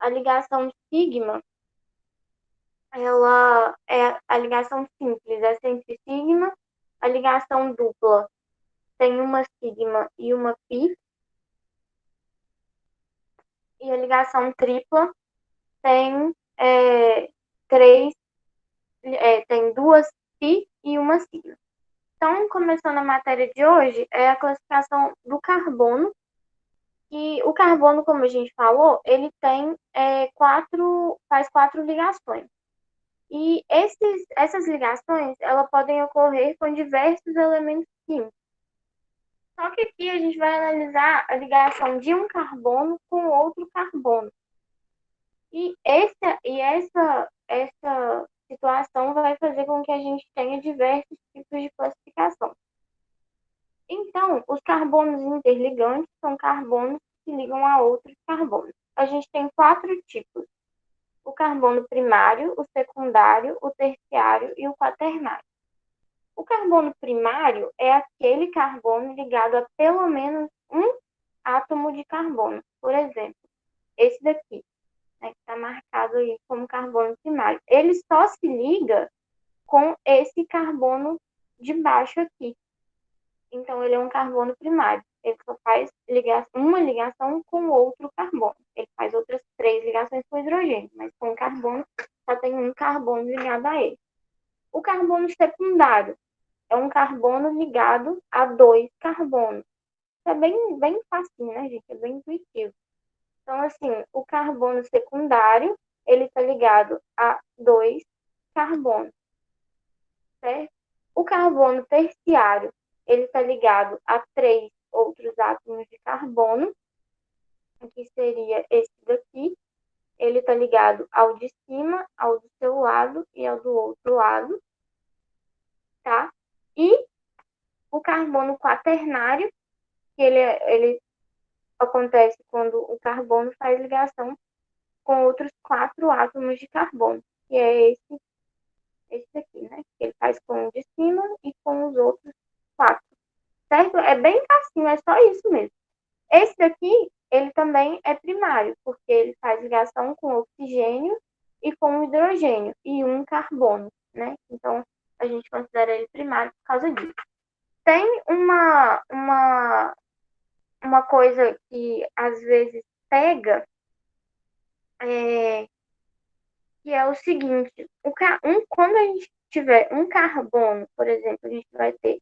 A ligação sigma, ela é a ligação simples, é sempre sigma. A ligação dupla tem uma sigma e uma pi. E a ligação tripla tem três, tem duas pi e uma sigma. Então, começando a matéria de hoje, é a classificação do carbono. E o carbono, como a gente falou, ele tem faz quatro ligações. E essas ligações, elas podem ocorrer com diversos elementos químicos. Só que aqui a gente vai analisar a ligação de um carbono com outro carbono. Essa situação vai fazer com que a gente tenha diversos tipos de classificação. Então, os carbonos interligantes são carbonos que se ligam a outros carbonos. A gente tem quatro tipos: o carbono primário, o secundário, o terciário e o quaternário. O carbono primário é aquele carbono ligado a pelo menos um átomo de carbono. Por exemplo, esse daqui, né, que está marcado aí como carbono primário. Ele só se liga com esse carbono de baixo aqui. Então, ele é um carbono primário. Ele só faz uma ligação com outro carbono. Ele faz outras três ligações com hidrogênio, mas com o carbono só tem um carbono ligado a ele. O carbono secundário é um carbono ligado a dois carbonos. Isso é bem fácil, né, gente? É bem intuitivo. Então, assim, o carbono secundário, ele está ligado a dois carbonos, certo? O carbono terciário, ele está ligado a três outros átomos de carbono, que seria esse daqui. Ele está ligado ao de cima, ao do seu lado e ao do outro lado, tá? E o carbono quaternário, que ele acontece quando o carbono faz ligação com outros quatro átomos de carbono, que é esse aqui, né? Que ele faz com o de cima e com os outros quatro, certo? É bem facinho, é só isso mesmo. Esse daqui, ele também é primário, porque ele faz ligação com oxigênio e com hidrogênio e um carbono, né? Então, a gente considera ele primário por causa disso. Tem uma coisa que às vezes pega, que é o seguinte: quando a gente tiver um carbono, por exemplo, a gente vai ter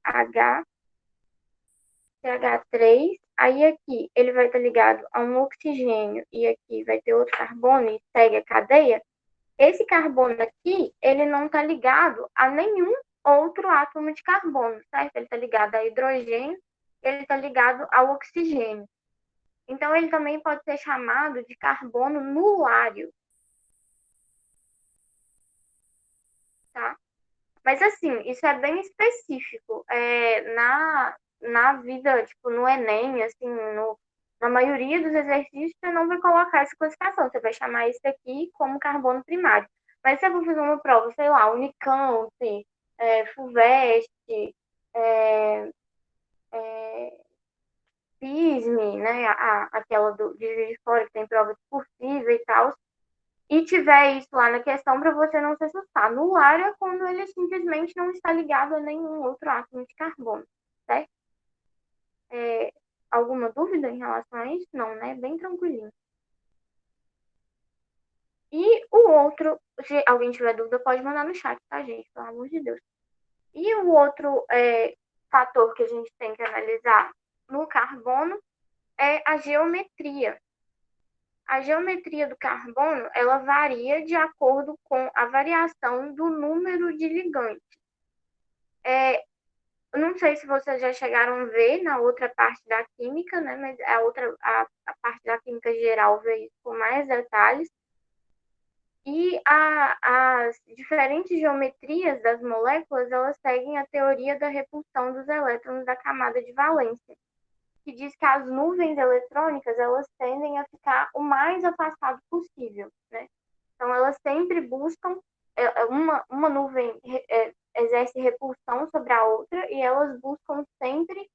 CH3, aí aqui ele vai estar ligado a um oxigênio e aqui vai ter outro carbono e segue a cadeia. Esse carbono aqui, ele não está ligado a nenhum outro átomo de carbono, certo? Ele está ligado a hidrogênio, ele está ligado ao oxigênio. Então, ele também pode ser chamado de carbono nulário, tá? Mas, assim, isso é bem específico. Na vida, tipo, no Enem, assim, na maioria dos exercícios, você não vai colocar essa classificação. Você vai chamar isso aqui como carbono primário. Mas se eu for fazer uma prova, sei lá, Unicamp, FUVEST, é, é, PISME, né? Aquela de Juiz de Fora, que tem prova discursiva e tal, e tiver isso lá na questão para você não se assustar. Nular é quando ele simplesmente não está ligado a nenhum outro átomo de carbono, certo? Alguma dúvida em relação a isso? Não, né? Bem tranquilinho. E o outro, se alguém tiver dúvida, pode mandar no chat, tá, gente? Pelo amor de Deus. E o outro fator que a gente tem que analisar no carbono é a geometria. A geometria do carbono, ela varia de acordo com a variação do número de ligantes. Eu não sei se vocês já chegaram a ver na outra parte da química, né? Mas a parte da química geral vê isso com mais detalhes. E as diferentes geometrias das moléculas, elas seguem a teoria da repulsão dos elétrons da camada de valência, que diz que as nuvens eletrônicas, elas tendem a ficar o mais afastado possível, né? Então, elas sempre buscam, uma nuvem exerce repulsão sobre a outra e elas buscam sempre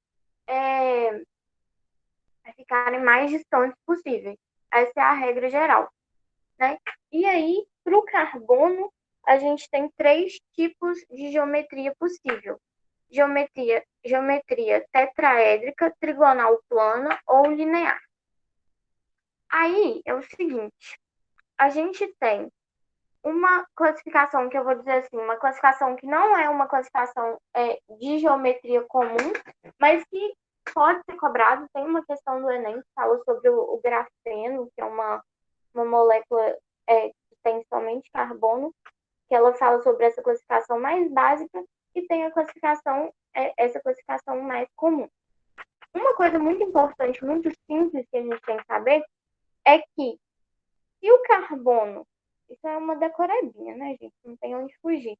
ficarem mais distantes possíveis. Essa é a regra geral. né? E aí, para o carbono, a gente tem três tipos de geometria possível. Geometria tetraédrica, trigonal plana ou linear. Aí é o seguinte, a gente tem uma classificação que eu vou dizer assim, uma classificação que não é uma classificação de geometria comum, mas que pode ser cobrado. Tem uma questão do Enem que fala sobre o grafeno, que é uma molécula que tem somente carbono, que ela fala sobre essa classificação mais básica e tem a classificação, essa classificação mais comum. Uma coisa muito importante, muito simples que a gente tem que saber é que se o carbono, isso é uma decoradinha, né, gente? Não tem onde fugir.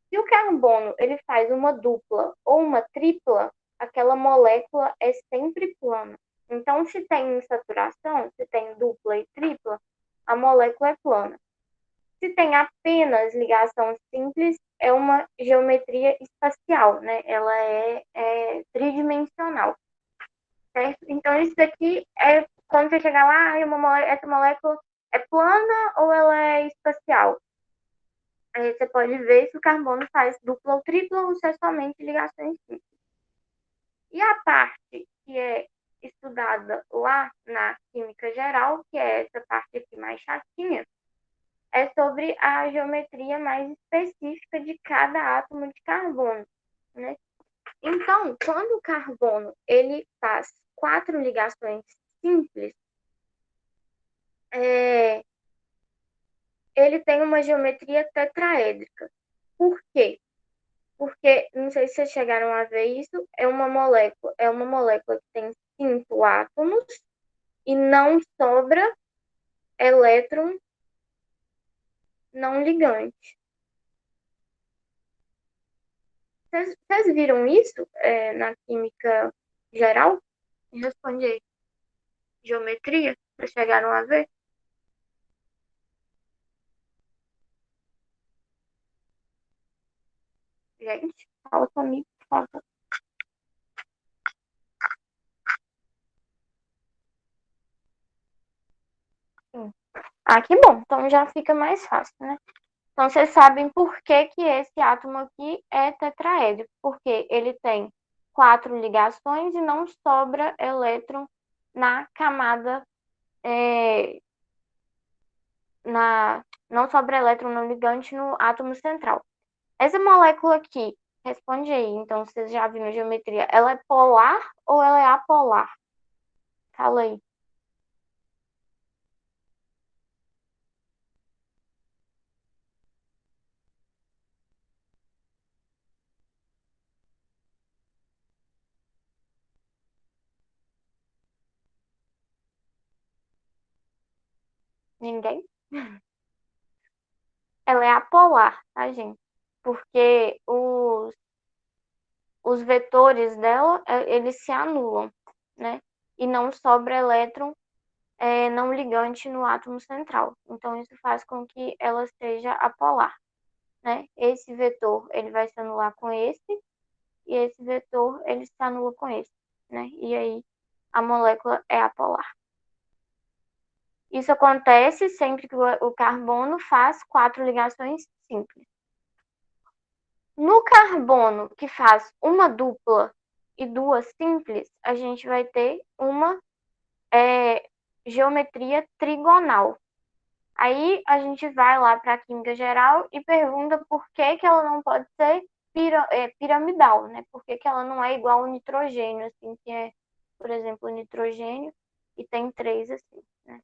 Se o carbono ele faz uma dupla ou uma tripla, aquela molécula é sempre plana. Então, se tem insaturação, se tem dupla e tripla, a molécula é plana. Se tem apenas ligação simples, é uma geometria espacial, né? Ela é tridimensional, certo? Então, isso daqui é quando você chegar lá, essa molécula é plana ou ela é espacial? Aí você pode ver se o carbono faz dupla ou tripla ou se é somente ligações simples. E a parte que é estudada lá na química geral, que é essa parte aqui mais chatinha, é sobre a geometria mais específica de cada átomo de carbono, né? Então, quando o carbono ele faz 4 ligações simples, ele tem uma geometria tetraédrica. Por quê? Porque, não sei se vocês chegaram a ver isso, é uma molécula que tem 5 átomos e não sobra elétron não ligante. Vocês viram isso na química geral? Me responde aí. Geometria? Vocês chegaram a ver? Gente, fala comigo, por favor. Sim. Ah, que bom. Então já fica mais fácil, né? Então vocês sabem por que que esse átomo aqui é tetraédrico. Porque ele tem 4 ligações e não sobra elétron na camada, é, não sobra elétron não ligante no átomo central. Essa molécula aqui, responde aí, então vocês já viram geometria, ela é polar ou ela é apolar? Fala aí. Ninguém? Ela é apolar, tá, gente? Porque os vetores dela, eles se anulam, né? E não sobra elétron não ligante no átomo central. Então, isso faz com que ela seja apolar, né? Esse vetor, ele vai se anular com esse, e esse vetor, ele se anula com esse, né? E aí, a molécula é apolar. Isso acontece sempre que o carbono faz 4 ligações simples. No carbono, que faz uma dupla e 2 simples, a gente vai ter uma geometria trigonal. Aí a gente vai lá para a química geral e pergunta por que que ela não pode ser piramidal, né? Por que que ela não é igual ao nitrogênio, assim, que é, por exemplo, o nitrogênio e tem 3 assim, né?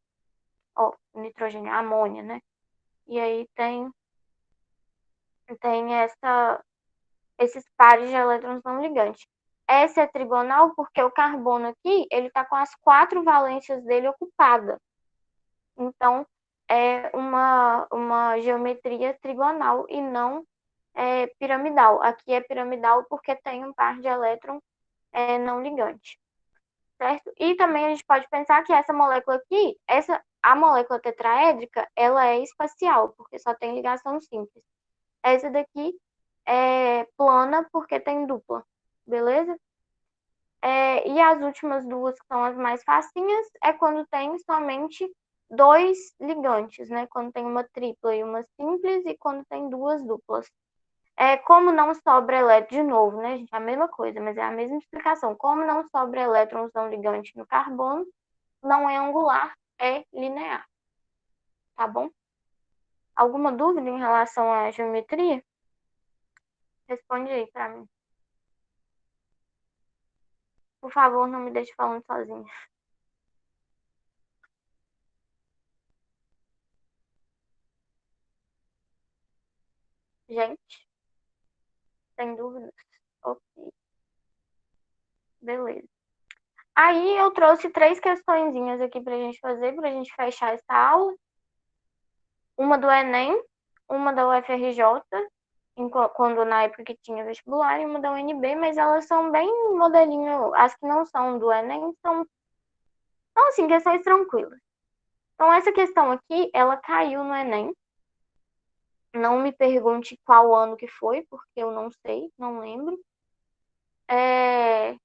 Ó, o nitrogênio, a amônia, né? E aí tem esses pares de elétrons não ligantes. Essa é trigonal porque o carbono aqui, ele está com as 4 valências dele ocupadas. Então, é uma geometria trigonal e não piramidal. Aqui é piramidal porque tem um par de elétron não ligante, certo? E também a gente pode pensar que essa molécula aqui, a molécula tetraédrica, ela é espacial, porque só tem ligação simples. Essa daqui é plana porque tem dupla, beleza? E as últimas duas, que são as mais facinhas, é quando tem somente dois ligantes, né? Quando tem uma tripla e uma simples e quando tem duas duplas. Como não sobra elétron, de novo, né, gente? A mesma coisa, mas é a mesma explicação. Como não sobra elétrons não ligantes no carbono, não é angular, é linear. Tá bom? Alguma dúvida em relação à geometria? Responde aí pra mim. Por favor, não me deixe falando sozinha. Gente, sem dúvidas? Ok, beleza. Aí eu trouxe três questõezinhas aqui pra gente fazer, pra gente fechar essa aula. Uma do Enem, uma da UFRJ, quando na época que tinha vestibular, e uma da UNB, mas elas são bem modelinho, as que não são do Enem, são assim, questões tranquilas. Então, essa questão aqui, ela caiu no Enem. Não me pergunte qual ano que foi, porque eu não sei, não lembro. É,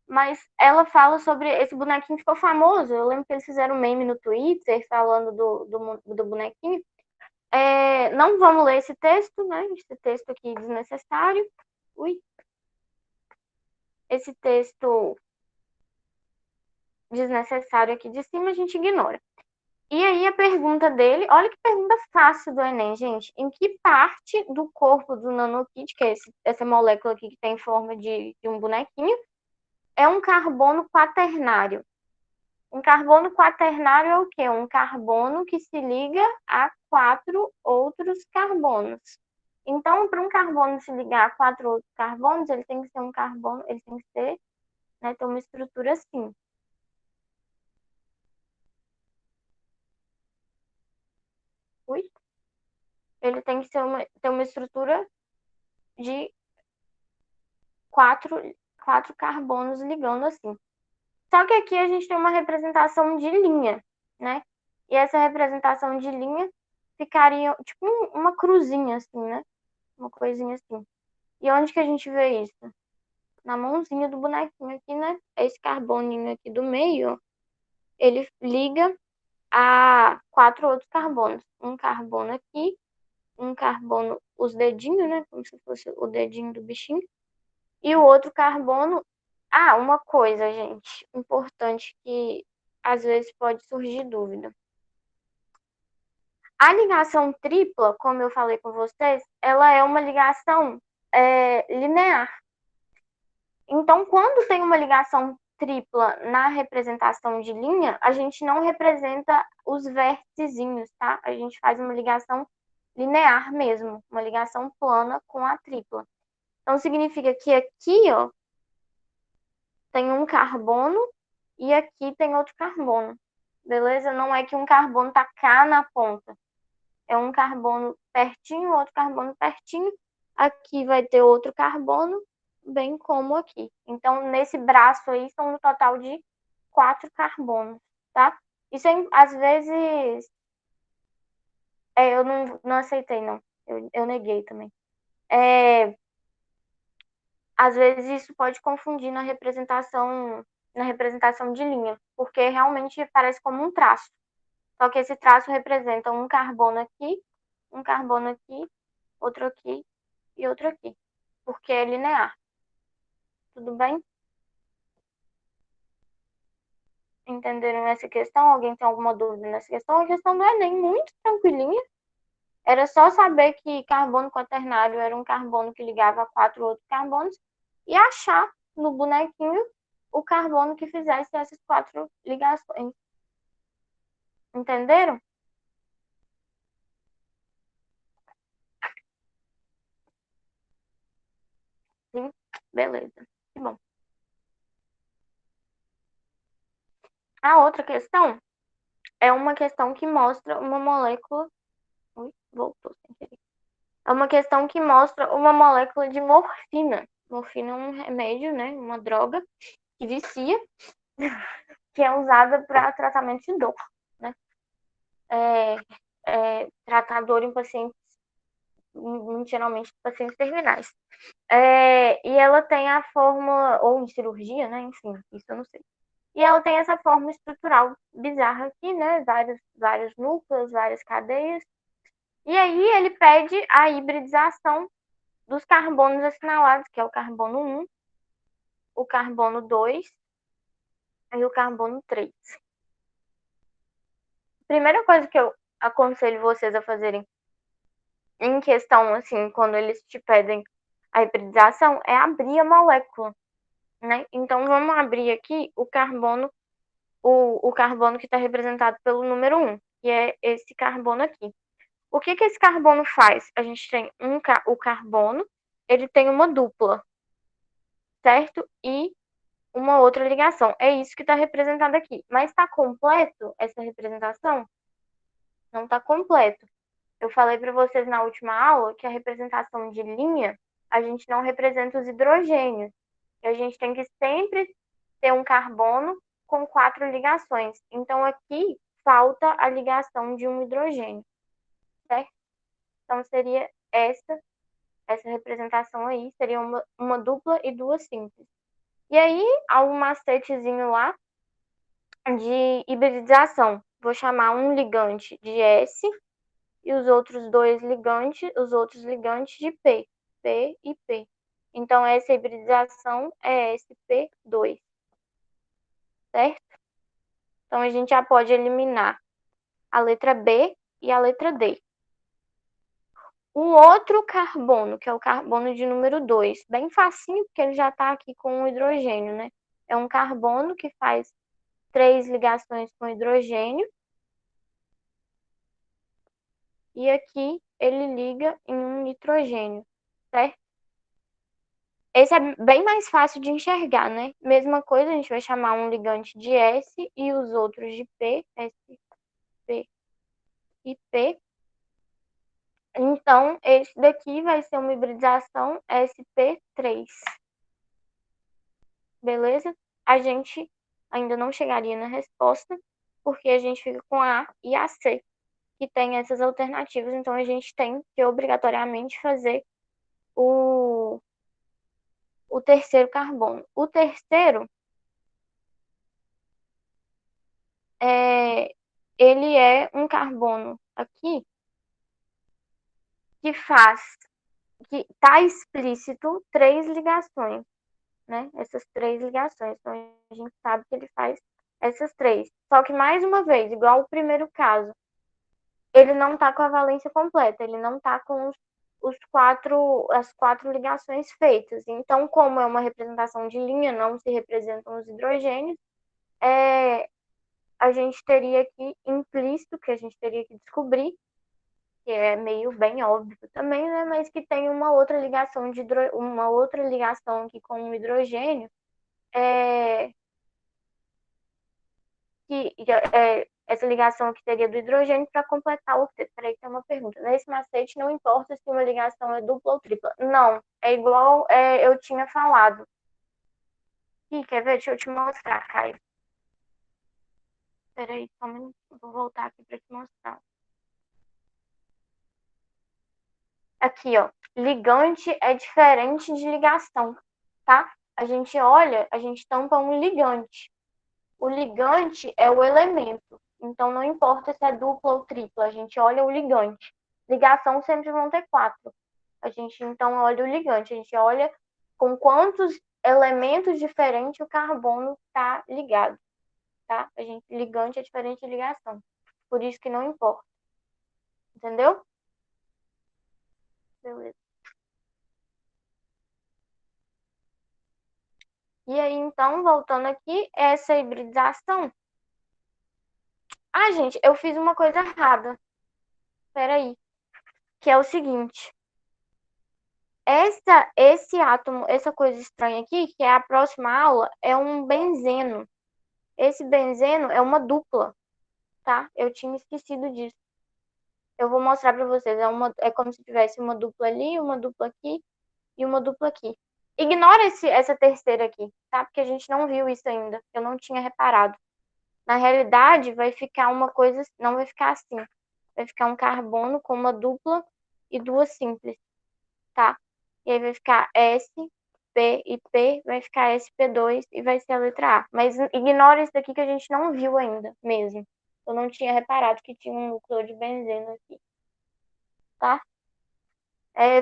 Mas ela fala sobre esse bonequinho que ficou famoso. Eu lembro que eles fizeram um meme no Twitter falando do bonequinho. Não vamos ler esse texto, né? Esse texto aqui desnecessário. Ui. Esse texto desnecessário aqui de cima a gente ignora. E aí a pergunta dele, olha que pergunta fácil do Enem, gente. Em que parte do corpo do nanokit, que é essa molécula aqui que tem forma de um bonequinho, é um carbono quaternário? Um carbono quaternário é o quê? Um carbono que se liga a quatro outros carbonos. Então, para um carbono se ligar a quatro outros carbonos, ele tem que ser um carbono, ele tem que ser, né, ter uma estrutura assim. Ui. Ele tem que ter uma estrutura de quatro, quatro carbonos ligando assim. Só que aqui a gente tem uma representação de linha, né? E essa representação de linha ficaria tipo uma cruzinha assim, né? Uma coisinha assim. E onde que a gente vê isso? Na mãozinha do bonequinho aqui, né? Esse carboninho aqui do meio, ó, ele liga a quatro outros carbonos. Um carbono aqui, um carbono, os dedinhos, né? Como se fosse o dedinho do bichinho. E o outro carbono. Ah, uma coisa, gente, importante que às vezes pode surgir dúvida. A ligação tripla, como eu falei com vocês, ela é uma ligação linear. Então, quando tem uma ligação tripla na representação de linha, a gente não representa os vérticezinhos, tá? A gente faz uma ligação linear mesmo, uma ligação plana com a tripla. Então, significa que aqui, ó, tem um carbono e aqui tem outro carbono, beleza? Não é que um carbono tá cá na ponta. É um carbono pertinho, outro carbono pertinho. Aqui vai ter outro carbono, bem como aqui. Então, nesse braço aí, são no total de quatro carbonos, tá? Isso, às vezes, eu não aceitei, não. Eu neguei também. Às vezes, isso pode confundir na representação de linha, porque realmente parece como um traço. Só que esse traço representa um carbono aqui, outro aqui e outro aqui, porque é linear. Tudo bem? Entenderam essa questão? Alguém tem alguma dúvida nessa questão? A questão não é nem muito tranquilinha. Era só saber que carbono quaternário era um carbono que ligava a quatro outros carbonos e achar no bonequinho o carbono que fizesse essas quatro ligações. Entenderam? Sim? Beleza. Que bom. A outra questão é uma questão que mostra uma molécula. Ui, voltou sem querer. É uma questão que mostra uma molécula de morfina. Morfina é um remédio, né? Uma droga que vicia, que é usada para tratamento de dor, né? Tratar dor em pacientes geralmente pacientes terminais. E ela tem a fórmula, ou em cirurgia, né? Enfim, isso eu não sei. E ela tem essa forma estrutural bizarra aqui, né? Vários núcleos, várias cadeias. E aí ele pede a hibridização dos carbonos assinalados, que é o carbono 1, o carbono 2 e o carbono 3. Primeira coisa que eu aconselho vocês a fazerem em questão, assim, quando eles te pedem a hibridização, é abrir a molécula, né? Então, vamos abrir aqui o carbono que está representado pelo número 1, que é esse carbono aqui. O que esse carbono faz? A gente tem o carbono, ele tem uma dupla, certo? E uma outra ligação. É isso que está representado aqui. Mas está completo essa representação? Não está completo. Eu falei para vocês na última aula que a representação de linha, a gente não representa os hidrogênios. E a gente tem que sempre ter um carbono com 4 ligações. Então, aqui falta a ligação de um hidrogênio, certo? Então, seria essa representação aí, seria uma dupla e duas simples. E aí, há um macetezinho lá de hibridização. Vou chamar um ligante de S e os outros ligantes de P, P e P. Então, essa hibridização é sp2, certo? Então, a gente já pode eliminar a letra B e a letra D. Um outro carbono, que é o carbono de número 2, bem facinho, porque ele já está aqui com o hidrogênio, né? É um carbono que faz 3 ligações com hidrogênio. E aqui ele liga em um nitrogênio, certo? Esse é bem mais fácil de enxergar, né? Mesma coisa, a gente vai chamar um ligante de S e os outros de P, S, P e P. Então, esse daqui vai ser uma hibridização sp3. Beleza? A gente ainda não chegaria na resposta, porque a gente fica com a A e a C, que tem essas alternativas. Então, a gente tem que obrigatoriamente fazer o terceiro carbono. O terceiro, ele é um carbono aqui que está explícito 3 ligações, né? Essas 3 ligações. Então, a gente sabe que ele faz essas 3. Só que, mais uma vez, igual o primeiro caso, ele não está com a valência completa, ele não está com as 4 ligações feitas. Então, como é uma representação de linha, não se representam os hidrogênios, a gente teria aqui implícito, que a gente teria que descobrir, que é meio bem óbvio também, né? Mas que tem uma outra ligação aqui com o hidrogênio, essa ligação aqui seria do hidrogênio para completar o octeto. Peraí, tem uma pergunta. Nesse macete, não importa se uma ligação é dupla ou tripla. Não, é igual eu tinha falado. Ih, quer ver? Deixa eu te mostrar, Caio. Peraí, só um minutinho. Vou voltar aqui para te mostrar. Aqui, ó. Ligante é diferente de ligação, tá? A gente tampa um ligante. O ligante é o elemento. Então, não importa se é dupla ou tripla, a gente olha o ligante. Ligação sempre vão ter 4. A gente, então, olha o ligante. A gente olha com quantos elementos diferentes o carbono está ligado, tá? Ligante é diferente de ligação. Por isso que não importa. Entendeu? Beleza. E aí, então, voltando aqui, essa hibridização. Ah, gente, eu fiz uma coisa errada. Peraí. Que é o seguinte. Esse átomo, essa coisa estranha aqui, que é a próxima aula, é um benzeno. Esse benzeno é uma dupla, tá? Eu tinha esquecido disso. Eu vou mostrar pra vocês. É como se tivesse uma dupla ali, uma dupla aqui e uma dupla aqui. Ignora essa terceira aqui, tá? Porque a gente não viu isso ainda. Eu não tinha reparado. Na realidade, vai ficar uma coisa, não vai ficar assim. Vai ficar um carbono com uma dupla e duas simples, tá? E aí vai ficar S, P e P, vai ficar SP2 e vai ser a letra A. Mas ignora isso daqui que a gente não viu ainda, mesmo. Eu não tinha reparado que tinha um núcleo de benzeno aqui, tá?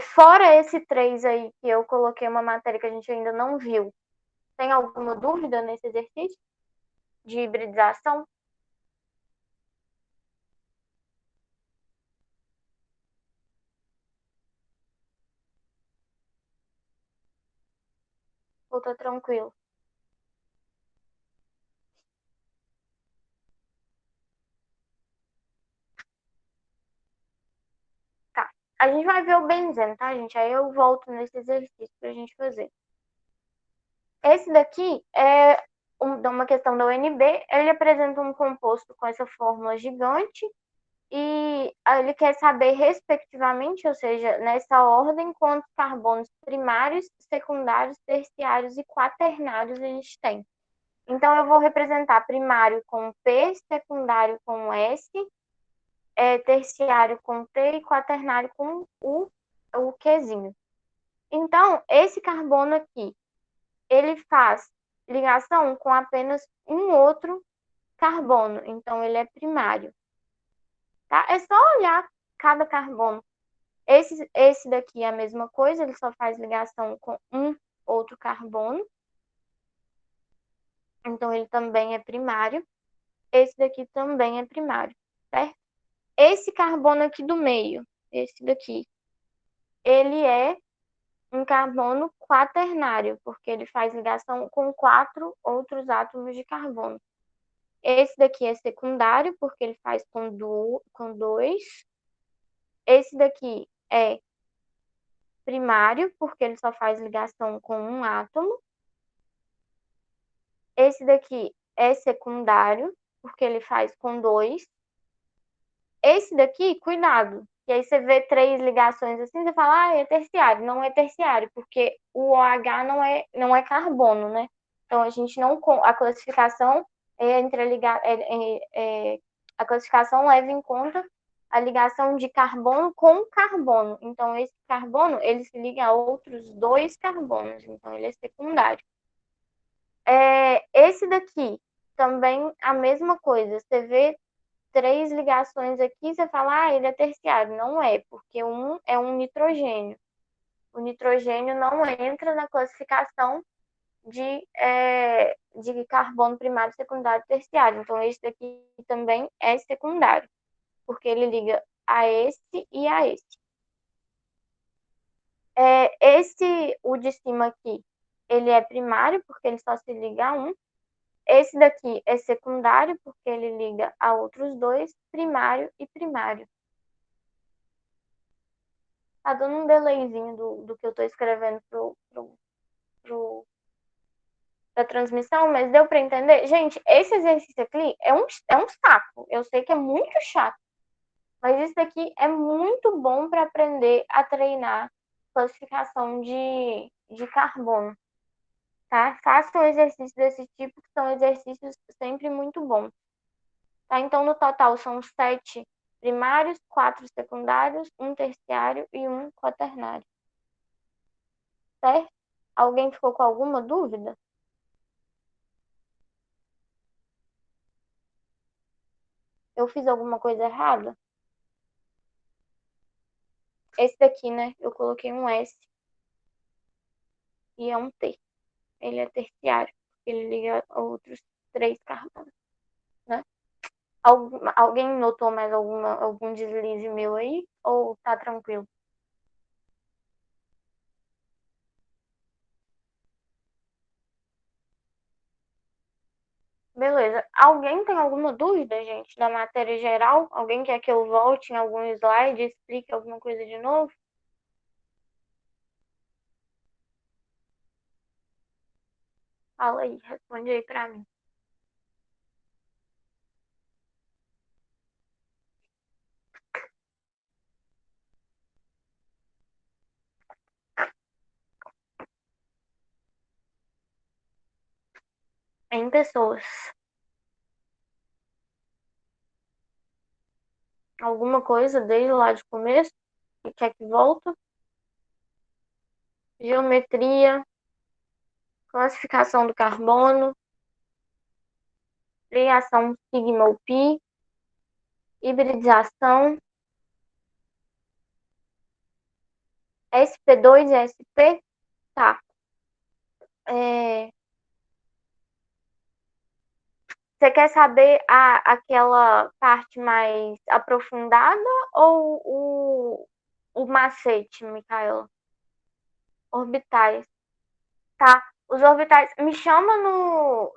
Fora esse 3 aí, que eu coloquei uma matéria que a gente ainda não viu, tem alguma dúvida nesse exercício de hibridização? Ou tá tranquilo? Tá. A gente vai ver o benzeno, tá, gente? Aí eu volto nesse exercício pra gente fazer. Esse daqui é uma questão da UNB. Ele apresenta um composto com essa fórmula gigante e ele quer saber, respectivamente, ou seja, nessa ordem, quantos carbonos primários, secundários, terciários e quaternários a gente tem. Então, eu vou representar primário com P, secundário com S, terciário com T e quaternário com o Qzinho. Então, esse carbono aqui, ele faz ligação com apenas um outro carbono. Então, ele é primário, tá? É só olhar cada carbono. Esse daqui é a mesma coisa, ele só faz ligação com um outro carbono. Então, ele também é primário. Esse daqui também é primário, certo? Esse carbono aqui do meio, esse daqui, ele é um carbono quaternário, porque ele faz ligação com quatro outros átomos de carbono. Esse daqui é secundário, porque ele faz com dois. Esse daqui é primário, porque ele só faz ligação com um átomo. Esse daqui é secundário, porque ele faz com dois. Esse daqui, cuidado, e aí você vê três ligações assim, você fala, é terciário. Não é terciário, porque o OH não é carbono, né? Então a gente não. A classificação a classificação leva em conta a ligação de carbono com carbono. Então, esse carbono, ele se liga a outros dois carbonos, então ele é secundário. Esse daqui, também a mesma coisa. Você vê três ligações aqui, você fala, ele é terciário. Não é, porque um é um nitrogênio. O nitrogênio não entra na classificação de carbono primário, secundário e terciário. Então, esse daqui também é secundário, porque ele liga a esse e a esse. O de cima aqui, ele é primário, porque ele só se liga a um. Esse daqui é secundário, porque ele liga a outros dois, primário e primário. Tá dando um delayzinho do que eu tô escrevendo pra transmissão, mas deu pra entender? Gente, esse exercício aqui é um saco. Eu sei que é muito chato, mas isso daqui é muito bom para aprender a treinar classificação de carbono, tá? Façam exercícios desse tipo, que são exercícios sempre muito bons. Tá? Então, no total, são 7 primários, 4 secundários, um terciário e um quaternário, certo? Alguém ficou com alguma dúvida? Eu fiz alguma coisa errada? Esse daqui, né? Eu coloquei um S e é um T. Ele é terciário, porque ele liga a outros três carbonos, né? Alguém notou mais algum deslize meu aí? Ou tá tranquilo? Beleza. Alguém tem alguma dúvida, gente, da matéria geral? Alguém quer que eu volte em algum slide e explique alguma coisa de novo? Fala aí, responde aí pra mim. Em pessoas. Alguma coisa desde lá de começo? E que é que volta? Geometria, classificação do carbono, reação sigma ou pi, hibridização, sp2 e sp, tá. Você quer saber aquela parte mais aprofundada ou o macete, Micaela? Orbitais. Tá. Os orbitais. Me chama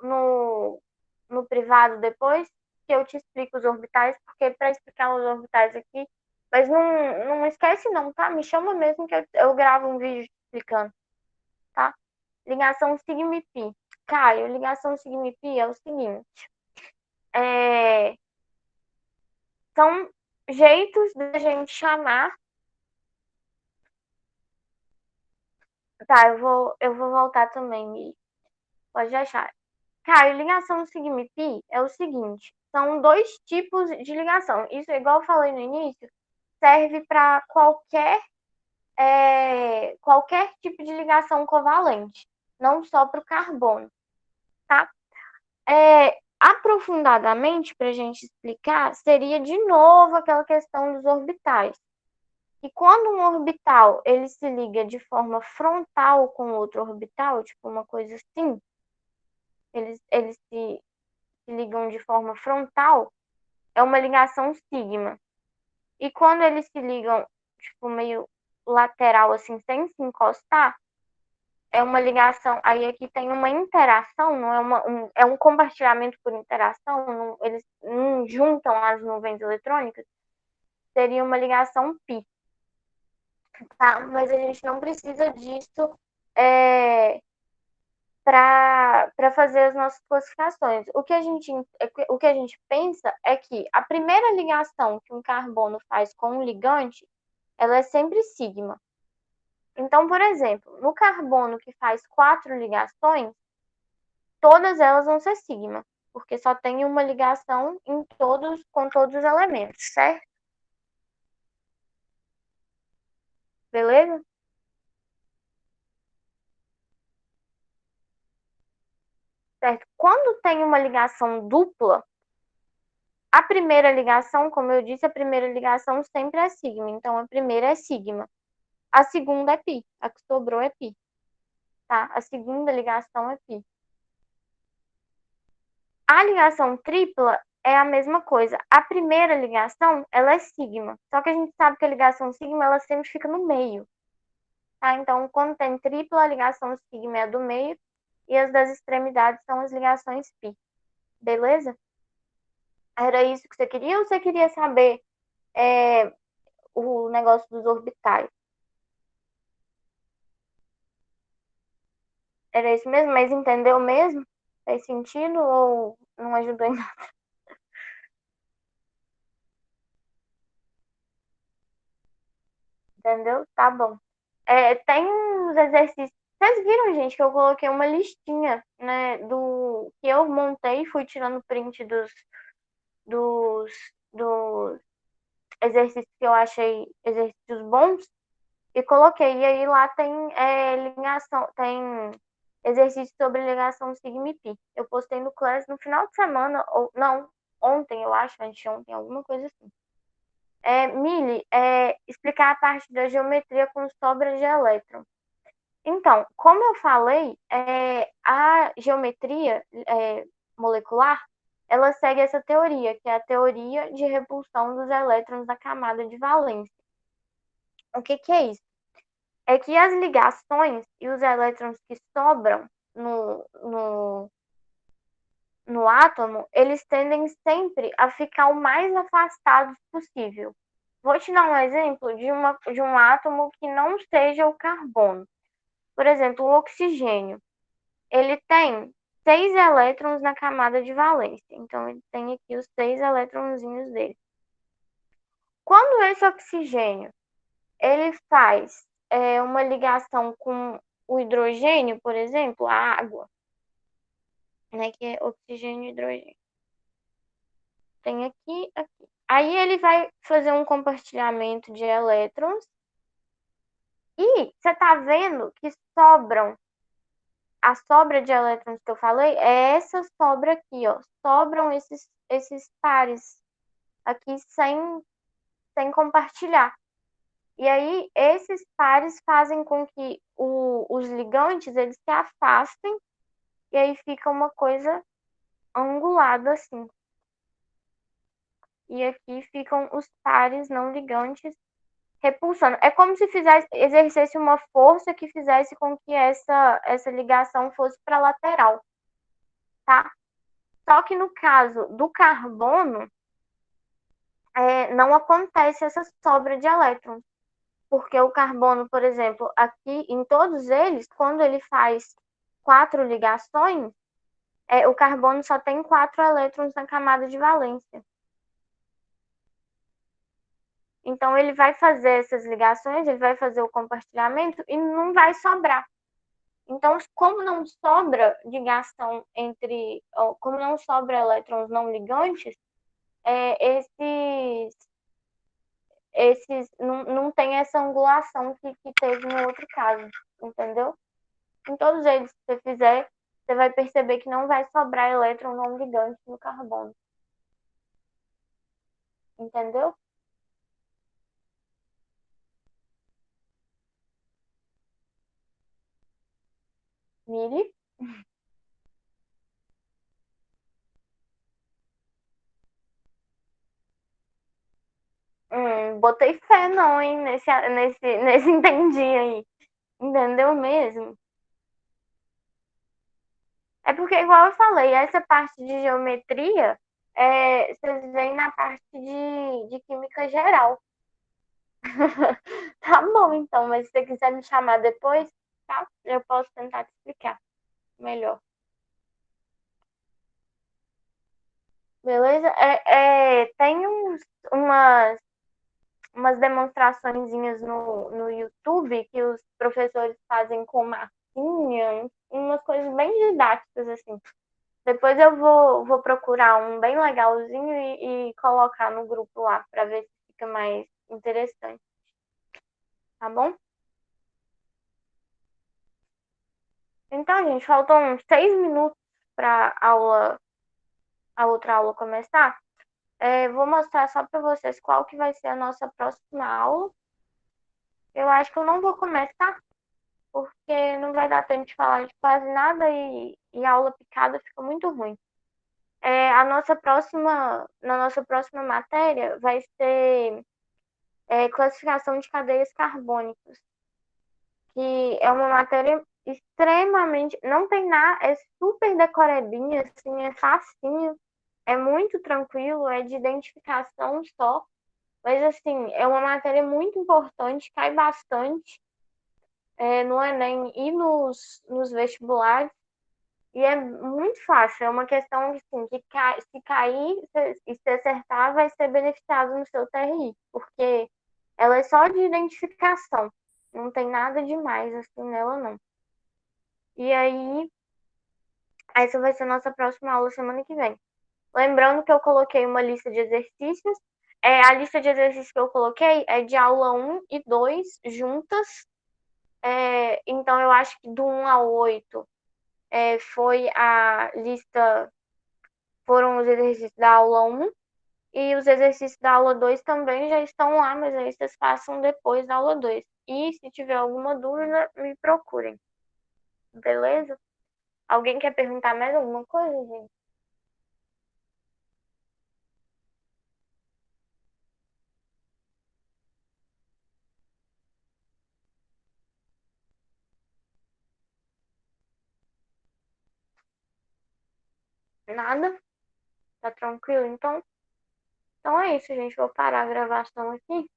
no privado depois que eu te explico os orbitais, porque para explicar os orbitais aqui. Mas não esquece, não, tá? Me chama mesmo que eu gravo um vídeo explicando, tá? Ligação sigma e pi. Caio, ligação sigma e pi é o seguinte. São jeitos da gente chamar. Tá, eu vou voltar também, Mi. Pode achar. Caio, ligação sigma e pi é o seguinte: são dois tipos de ligação. Isso, igual eu falei no início, serve para qualquer tipo de ligação covalente, não só para o carbono, tá? Aprofundadamente, para a gente explicar, seria de novo aquela questão dos orbitais. E quando um orbital ele se liga de forma frontal com outro orbital, tipo uma coisa assim, eles se ligam de forma frontal, é uma ligação sigma. E quando eles se ligam, tipo, meio lateral, assim, sem se encostar, é uma ligação. Aí aqui tem uma interação, não é é um compartilhamento por interação, eles não juntam as nuvens eletrônicas, seria uma ligação pi. Tá? Mas a gente não precisa disso para fazer as nossas classificações. O que a gente pensa é que a primeira ligação que um carbono faz com um ligante, ela é sempre sigma. Então, por exemplo, no carbono que faz 4 ligações, todas elas vão ser sigma, porque só tem uma ligação com todos os elementos, certo? Beleza? Certo. Quando tem uma ligação dupla, a primeira ligação, como eu disse, a primeira ligação sempre é sigma. Então, a primeira é sigma. A segunda é pi. A que sobrou é pi. Tá? A segunda ligação é pi. A ligação tripla é a mesma coisa. A primeira ligação, ela é sigma. Só que a gente sabe que a ligação sigma, ela sempre fica no meio. Tá? Então, quando tem tripla, a ligação sigma é a do meio. E as das extremidades são as ligações pi. Beleza? Era isso que você queria ou você queria saber o negócio dos orbitais? Era isso mesmo? Mas entendeu mesmo? Fez sentido ou não ajudou em nada? Entendeu? Tá bom. Tem uns exercícios. Vocês viram, gente, que eu coloquei uma listinha, né, do que eu montei, fui tirando print dos, dos exercícios que eu achei exercícios bons e coloquei. E aí lá tem ligação, tem exercício sobre ligação sigma e pi. Eu postei no Class no final de semana, ou não, ontem, eu acho, anteontem, alguma coisa assim. Mili, explicar a parte da geometria com sobra de elétron. Então, como eu falei, a geometria molecular, ela segue essa teoria, que é a teoria de repulsão dos elétrons na camada de valência. O que é isso? É que as ligações e os elétrons que sobram no átomo, eles tendem sempre a ficar o mais afastados possível. Vou te dar um exemplo de um átomo que não seja o carbono. Por exemplo, o oxigênio. Ele tem 6 elétrons na camada de valência. Então, ele tem aqui os 6 eletronzinhos dele. Quando esse oxigênio ele faz uma ligação com o hidrogênio, por exemplo, a água, né, que é oxigênio e hidrogênio. Tem aqui, aqui. Aí ele vai fazer um compartilhamento de elétrons E você tá vendo que sobram, a sobra de elétrons que eu falei é essa sobra aqui, ó. Sobram esses pares aqui sem compartilhar. E aí, esses pares fazem com que os ligantes eles se afastem e aí fica uma coisa angulada assim. E aqui ficam os pares não ligantes repulsando. É como se exercesse uma força que fizesse com que essa ligação fosse para a lateral, tá? Só que no caso do carbono, não acontece essa sobra de elétrons. Porque o carbono, por exemplo, aqui em todos eles, quando ele faz 4 ligações, o carbono só tem 4 elétrons na camada de valência. Então, ele vai fazer essas ligações, ele vai fazer o compartilhamento e não vai sobrar. Então, como não sobra ligação como não sobra elétrons não ligantes, esses não tem essa angulação que teve no outro caso, entendeu? Em todos eles que você fizer, você vai perceber que não vai sobrar elétron não ligante no carbono, entendeu? Miri? Botei fé não, hein, nesse entendi aí. Entendeu mesmo? É porque, igual eu falei, essa parte de geometria, vocês veem na parte de química geral. Tá bom, então, mas se você quiser me chamar depois, tá? Eu posso tentar te explicar melhor. Beleza? Tem umas demonstraçõezinhas no YouTube que os professores fazem com massinha, umas coisas bem didáticas, assim. Depois eu vou procurar um bem legalzinho e colocar no grupo lá para ver se fica mais interessante, tá bom? Então, gente, faltam uns 6 minutos para a outra aula começar. Vou mostrar só para vocês qual que vai ser a nossa próxima aula. Eu acho que eu não vou começar, porque não vai dar tempo de falar de quase nada e a aula picada fica muito ruim. Na nossa próxima matéria vai ser classificação de cadeias carbônicas, que é uma matéria extremamente. Não tem nada, é super decorebinha, assim, é facinho, é muito tranquilo, é de identificação só. Mas, assim, é uma matéria muito importante, cai bastante no Enem e nos vestibulares. E é muito fácil, é uma questão assim, que se cair e se acertar, vai ser beneficiado no seu TRI, porque ela é só de identificação, não tem nada demais assim nela, não. E aí, essa vai ser a nossa próxima aula semana que vem. Lembrando que eu coloquei uma lista de exercícios. A lista de exercícios que eu coloquei é de aula 1 e 2 juntas. Então, eu acho que do 1 ao 8 foi a lista, foram os exercícios da aula 1 e os exercícios da aula 2 também já estão lá, mas aí vocês façam depois da aula 2. E se tiver alguma dúvida, me procurem. Beleza? Alguém quer perguntar mais alguma coisa, gente? Nada? Tá tranquilo? Então é isso, gente. Vou parar a gravação aqui.